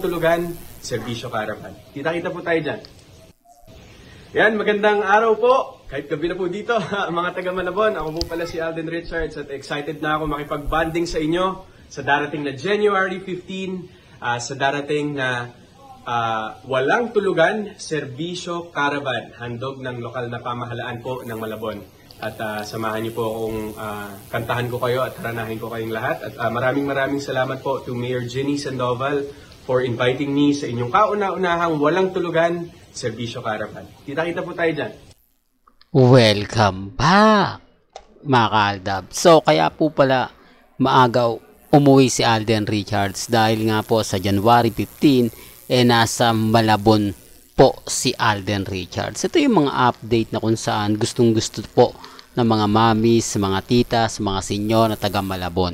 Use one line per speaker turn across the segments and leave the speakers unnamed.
tulugan, serbisyo caravan. Kita-kita po tayo dyan. Yan, magandang araw po. Kahit gabi na po dito, mga taga Malabon. Ako po pala si Alden Richards at excited na ako makipag-bonding sa inyo sa darating na January 15, sa darating na walang tulugan, serbisyo caravan. Handog ng lokal na pamahalaan po ng Malabon. At samahan niyo po akong kantahan ko kayo at haranahin ko kayong lahat. At maraming salamat po to Mayor Jenny Sandoval for inviting me sa inyong kauna-unahang walang tulugan, serbisyo caravan. Kita-kita po tayo dyan.
Welcome back, mga kaaldab. So, kaya po pala maagaw umuwi si Alden Richards dahil nga po sa January 15, nasa Malabon po si Alden Richards. Ito yung mga update na kung saan gustong-gusto po ng mga mamis, mga titas, mga senyor na taga Malabon.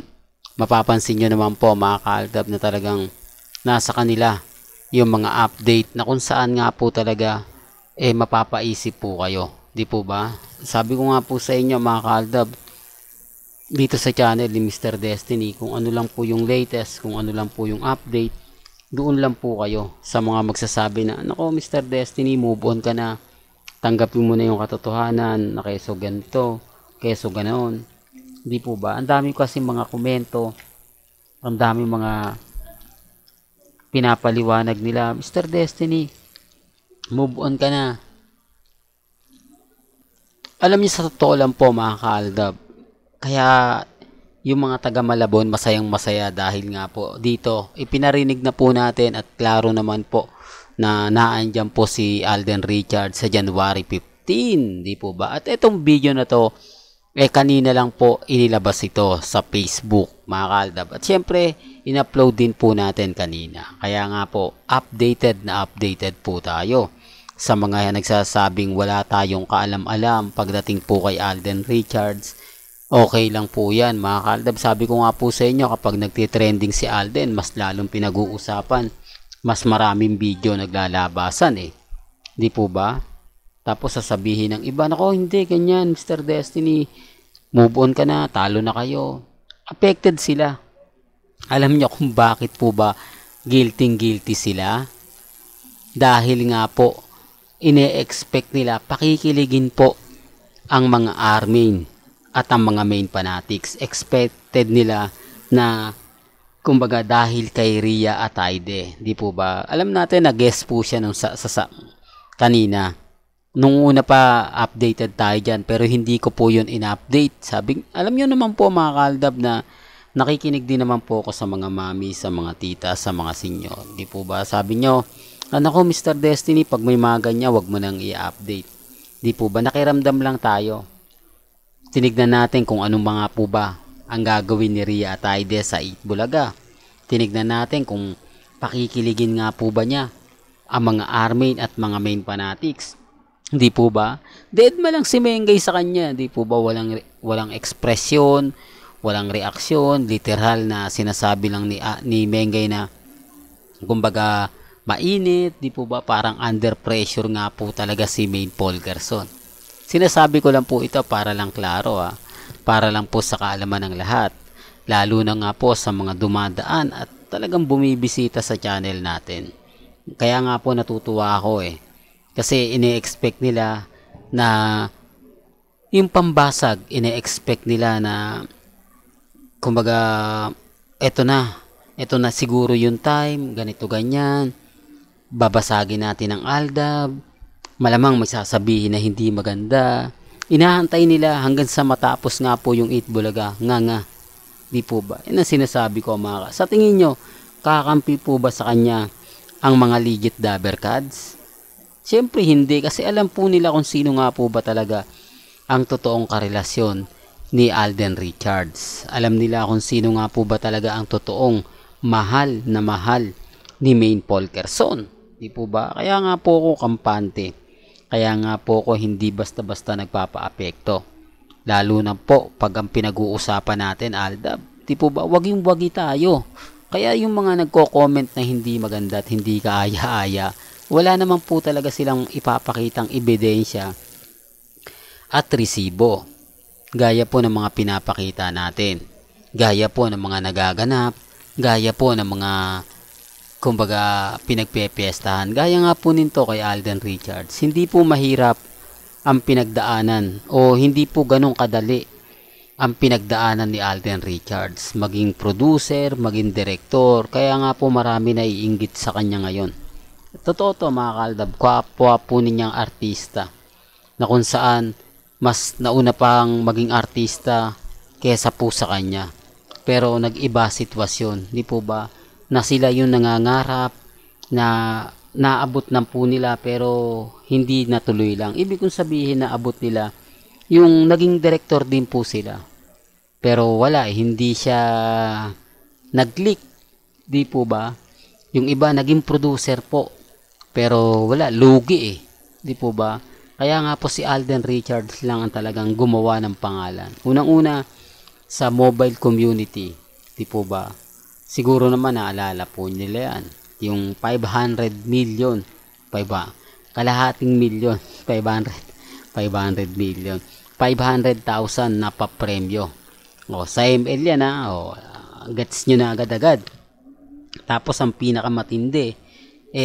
Mapapansin nyo naman po, mga kaaldab, na talagang nasa kanila yung mga update na kung saan nga po talaga mapapaisip po kayo. Di po ba? Sabi ko nga po sa inyo, mga kaaldab, dito sa channel ni Mr. Destiny, kung ano lang po yung latest, kung ano lang po yung update, doon lang po kayo sa mga magsasabi na, nako Mr. Destiny, move on ka na, tanggapin mo na yung katotohanan, na keso ganito, keso ganoon. Hindi po ba? Ang dami kasi mga komento, ang dami mga pinapaliwanag nila, Mr. Destiny, move on ka na. Alam niyo, sa totoo lang po, mga kaaldab, kaya yung mga taga Malabon masayang masaya dahil nga po dito ipinarinig na po natin at klaro naman po na naandyan po si Alden Richards sa January 15, di po ba? At itong video na to kanina lang po inilabas ito sa Facebook, mga kaaldab, at syempre in-upload din po natin kanina, kaya nga po updated po tayo sa mga nagsasabing wala tayong kaalam-alam pagdating po kay Alden Richards. Okay lang po yan, mga kaaldab. Sabi ko nga po sa inyo, kapag nagtitrending si Alden, mas lalong pinag-uusapan. Mas maraming video naglalabasan Di po ba? Tapos sasabihin ng iba, nako hindi, ganyan, Mr. Destiny, move on ka na, talo na kayo. Affected sila. Alam niyo kung bakit po ba guilty sila? Dahil nga po, ine-expect nila, pakikiligin po ang mga army at ang mga main fanatics. Expected nila na kumbaga dahil kay Rhea Atayde, di po ba? Alam natin na guest po siya nung sa kanina. Nung una pa updated tayo dyan, pero hindi ko po yun in-update. Sabi, alam nyo naman po, mga kaaldab, na nakikinig din naman po ako sa mga mami, sa mga tita, sa mga senyor. Di po ba? Sabi nyo, ko Mr. Destiny, pag may mga ganyan, wag mo nang i-update. Di po ba? Nakiramdam lang tayo. Tinignan natin kung anong mga po ba ang gagawin ni Rhea Atayde sa Itbulaga. Tinignan natin kung pakikiligin nga po ba niya ang mga army at mga main fanatics. Hindi po ba? Dead ma lang si Mengay sa kanya. Hindi po ba walang ekspresyon, walang reaksyon, literal na sinasabi lang ni Mengay na kumbaga mainit, di po ba? Parang under pressure nga po talaga si Main Paul Garson. Sinasabi ko lang po ito para lang klaro para lang po sa kaalaman ng lahat, lalo na nga po sa mga dumadaan at talagang bumibisita sa channel natin. Kaya nga po natutuwa ako kasi ine-expect nila na yung pambasag, ine-expect nila na kumbaga eto na siguro yung time, ganito ganyan, babasagin natin ang Aldab, malamang may sasabihin na hindi maganda. Inahantay nila hanggang sa matapos nga po yung Itbulaga. Nga. Di po ba? Yan ang sinasabi ko, mga. Sa tingin nyo, kakampi po ba sa kanya ang mga legit Dabercads? Siyempre hindi, kasi alam po nila kung sino nga po ba talaga ang totoong karelasyon ni Alden Richards. Alam nila kung sino nga po ba talaga ang totoong mahal na mahal ni Main Paul Garson. Di po ba? Kaya nga po ako kampante. Kaya nga po ko hindi basta-basta nagpapa-apekto. Lalo na po pag ang pinag-uusapan natin, Aldab. Di po ba? Wagi tayo. Kaya yung mga nagko-comment na hindi maganda at hindi kaaya-aya, wala naman po talaga silang ipapakitang ebidensya at resibo. Gaya po ng mga pinapakita natin. Gaya po ng mga nagaganap. Gaya po ng mga kumbaga pinagpepiestahan. Gaya nga po nito kay Alden Richards, hindi po mahirap ang pinagdaanan o hindi po ganong kadali ang pinagdaanan ni Alden Richards, maging producer, maging director. Kaya nga po marami na iinggit sa kanya ngayon. Totoo to mga kaaldab, kapwa po ninyang artista na kung saan mas nauna pang maging artista kesa po sa kanya. Pero nag-iba sitwasyon, di po ba? Na sila yung nangangarap na naabot na po nila pero hindi natuloy lang. Ibig kong sabihin na abot nila yung naging director din po sila. Pero wala, hindi siya nag-click, di po ba? Yung iba naging producer po. Pero wala, lugi di po ba? Kaya nga po si Alden Richards lang ang talagang gumawa ng pangalan. Unang-una sa mobile community, di po ba? Siguro naman naalala po nila yan. Yung 500 million, kalahating million, 500 million, 500,000 na papremyo. O, sa ML yan o, gets nyo na agad-agad. Tapos ang pinakamatindi,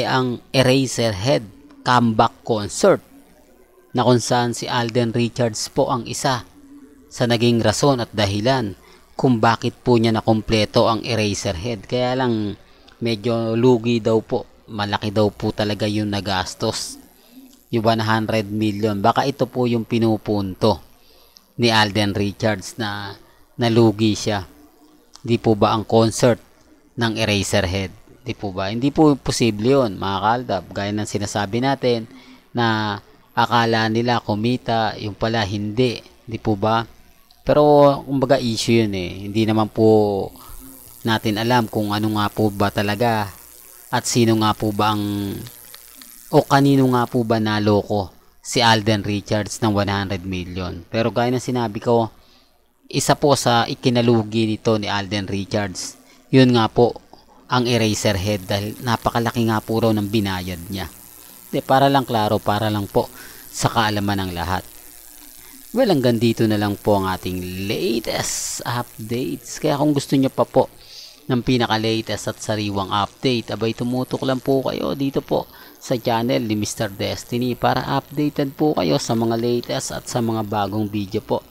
ang Eraserhead comeback concert, na kung saan si Alden Richards po ang isa sa naging rason at dahilan kung bakit po niya nakumpleto ang Eraserhead. Kaya lang medyo lugi daw po, malaki daw po talaga yung nagastos, yung 100 million. Baka ito po yung pinupunto ni Alden Richards na nalugi siya. Di po ba ang concert ng Eraserhead? Di po ba? Hindi po posible yun mga kaaldab. Gaya ng sinasabi natin na akala nila kumita, yung pala hindi. Di po ba? Pero kumbaga issue yun Hindi naman po natin alam kung ano nga po ba talaga at sino nga po ba ang o kanino nga po ba naloko si Alden Richards ng 100 million. Pero gaya ng sinabi ko, isa po sa ikinalugi nito ni Alden Richards, yun nga po ang Eraserhead dahil napakalaki nga po raw ng binayad niya. Para lang klaro, para lang po sa kaalaman ng lahat. Well, hanggang dito na lang po ang ating latest updates. Kaya kung gusto nyo pa po ng pinaka-latest at sariwang update, abay tumutok lang po kayo dito po sa channel ni Mr. Destiny para updated po kayo sa mga latest at sa mga bagong video po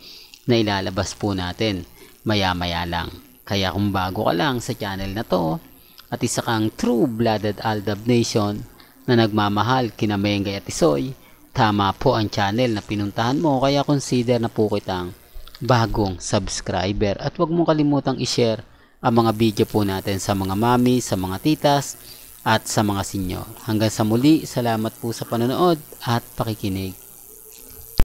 na ilalabas po natin maya-maya lang. Kaya kung bago ka lang sa channel na to at isa kang true-blooded Aldab Nation na nagmamahal kina Mengay at Isoy, tama po ang channel na pinuntahan mo. Kaya consider na po kitang bagong subscriber at huwag mong kalimutang i-share ang mga video po natin sa mga mami, sa mga titas at sa mga senyor. Hanggang sa muli, salamat po sa panonood at pakikinig.